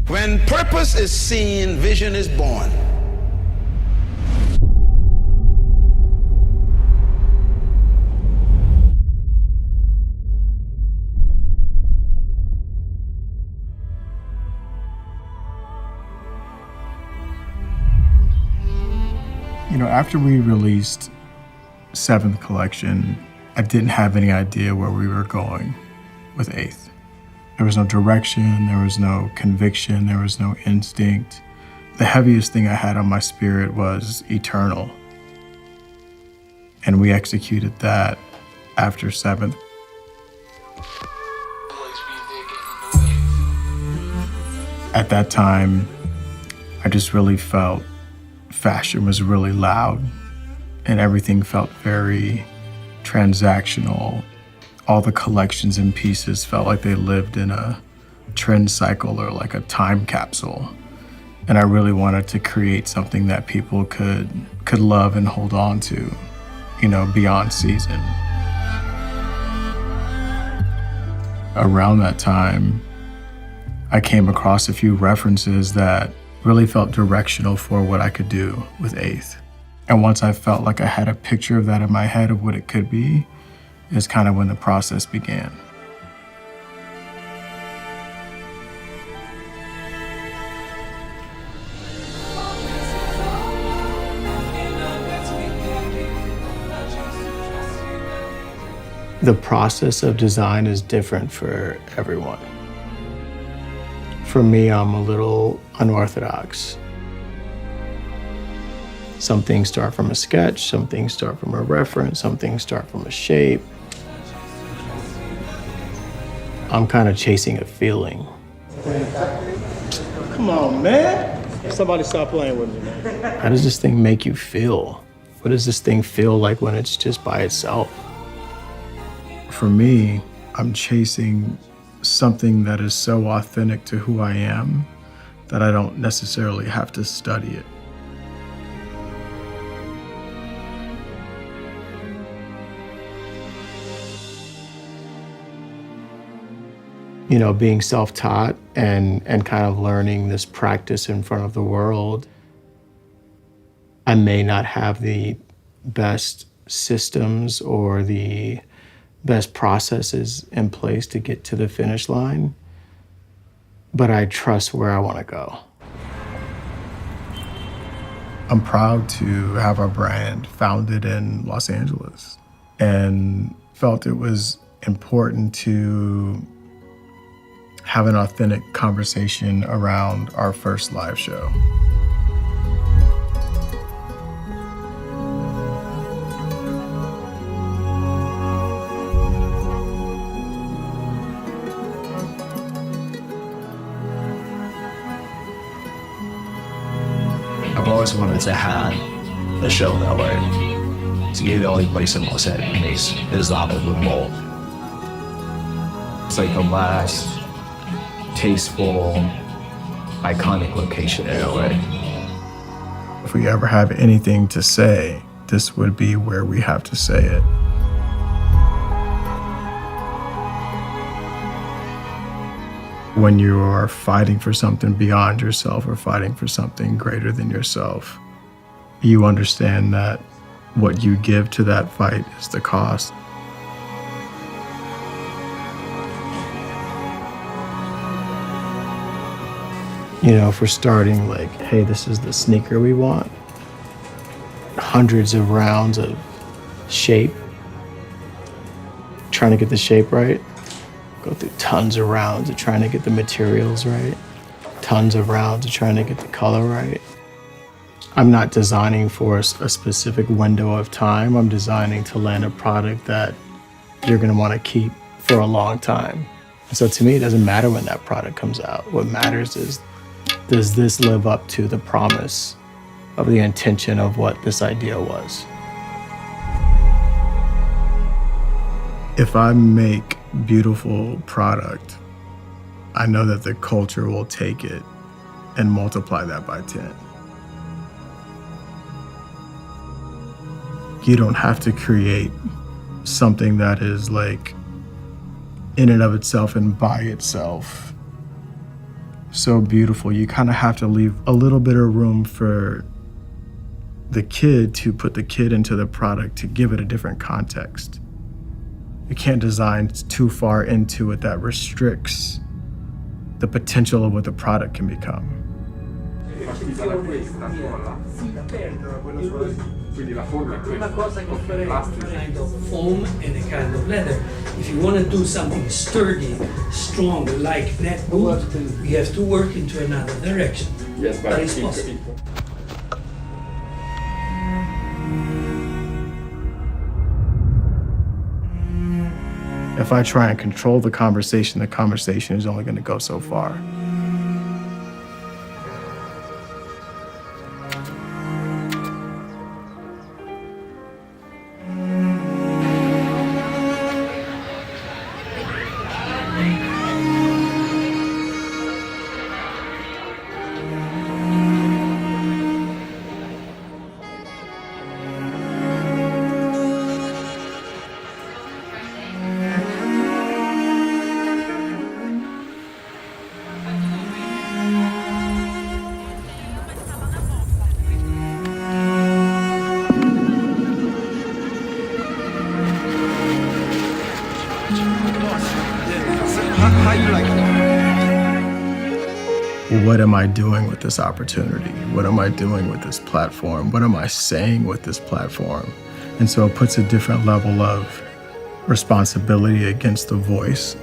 When purpose is seen, vision is born. You know, after we released 7th Collection, I didn't have any idea where we were going with 8th. There was no direction, there was no conviction, there was no instinct. The heaviest thing I had on my spirit was eternal. And we executed that after 7th. At that time, I just really felt fashion was really loud and everything felt very transactional. All the collections and pieces felt like they lived in a trend cycle or like a time capsule. And I really wanted to create something that people could love and hold on to, you know, beyond season. Around that time, I came across a few references that really felt directional for what I could do with 8th. And once I felt like I had a picture of that in my head of what it could be, is kind of when the process began. The process of design is different for everyone. For me, I'm a little unorthodox. Some things start from a sketch, some things start from a reference, some things start from a shape. I'm kind of chasing a feeling. Come on, man. Somebody stop playing with me, man. How does this thing make you feel? What does this thing feel like when it's just by itself? For me, I'm chasing something that is so authentic to who I am that I don't necessarily have to study it. You know, being self-taught and kind of learning this practice in front of the world, I may not have the best systems or the best processes in place to get to the finish line, but I trust where I want to go. I'm proud to have our brand founded in Los Angeles and felt it was important to have an authentic conversation around our first live show. I've always wanted to have a show that way. To be the only place in Los Angeles is the Hollywood Bowl. It's like the last tasteful, iconic location in LA. If we ever have anything to say, this would be where we have to say it. When you are fighting for something beyond yourself or fighting for something greater than yourself, you understand that what you give to that fight is the cost. You know, if we're starting like, hey, this is the sneaker we want, hundreds of rounds of shape, trying to get the shape right, go through tons of rounds of trying to get the materials right, tons of rounds of trying to get the color right. I'm not designing for a specific window of time. I'm designing to land a product that you're gonna wanna keep for a long time. And so to me, it doesn't matter when that product comes out. What matters is, does this live up to the promise of the intention of what this idea was? If I make beautiful product, I know that the culture will take it and multiply that by 10. You don't have to create something that is like in and of itself and by itself so beautiful. You kind of have to leave a little bit of room for the kid to put the kid into the product to give it a different context. You can't design too far into it that restricts the potential of what the product can become. Quindi la forma è questa. Una cosa differente, kind of foam and a kind of leather. If you want to do something sturdy, strong, like net boot, you have to work into another direction. Yes, but it's possible. If I try and control the conversation is only going to go so far. What am I doing with this opportunity? What am I doing with this platform? What am I saying with this platform? And so it puts a different level of responsibility against the voice,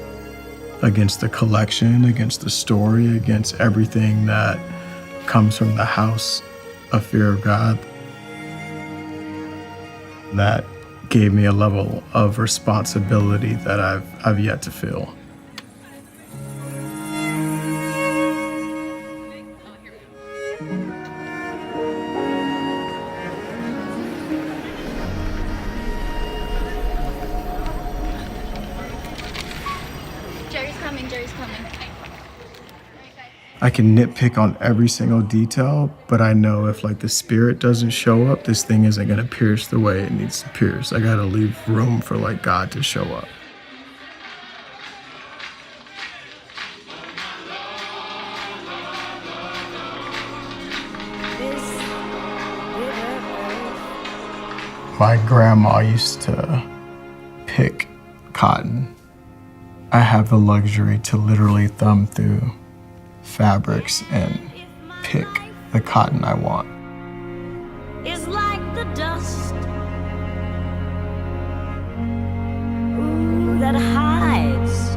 against the collection, against the story, against everything that comes from the house of Fear of God. That gave me a level of responsibility that I've yet to feel. Jerry's coming. I can nitpick on every single detail, but I know if like the spirit doesn't show up, this thing isn't gonna pierce the way it needs to pierce. I gotta leave room for like God to show up. My grandma used to pick cotton. I have the luxury to literally thumb through fabrics and pick the cotton I want. It's like the dust, ooh, that hides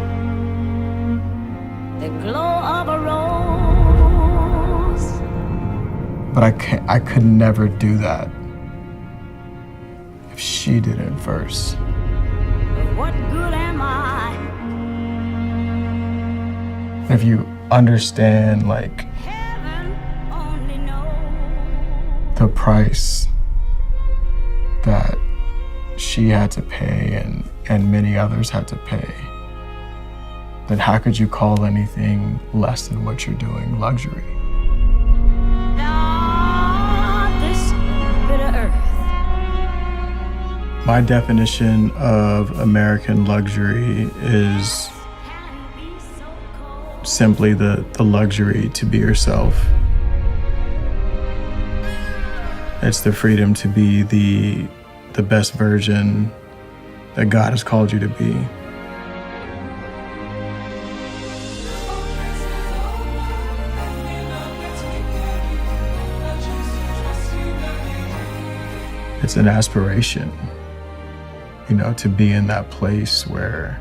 the glow of a rose. But I could never do that if she didn't first. What good am I? If you understand like Heaven only knows. the price that she had to pay and many others had to pay, then how could you call anything less than what you're doing luxury? Ah, this bitter earth. My definition of American luxury is simply the luxury to be yourself. It's the freedom to be the best version that God has called you to be. It's an aspiration, to be in that place where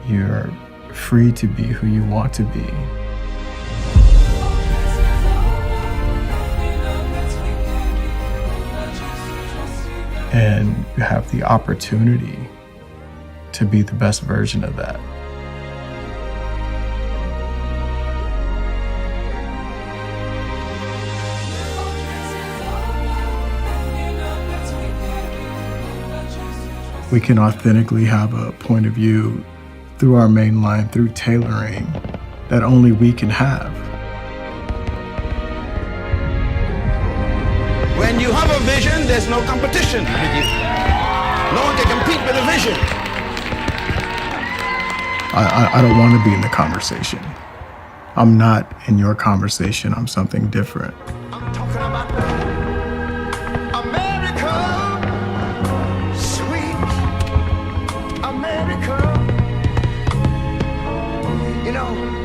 you're free to be who you want to be. And you have the opportunity to be the best version of that. We can authentically have a point of view through our main line, through tailoring, that only we can have. When you have a vision, there's no competition with you. No one can compete with a vision. I don't want to be in the conversation. I'm not in your conversation. I'm something different. I'm talking about America, sweet America. You know,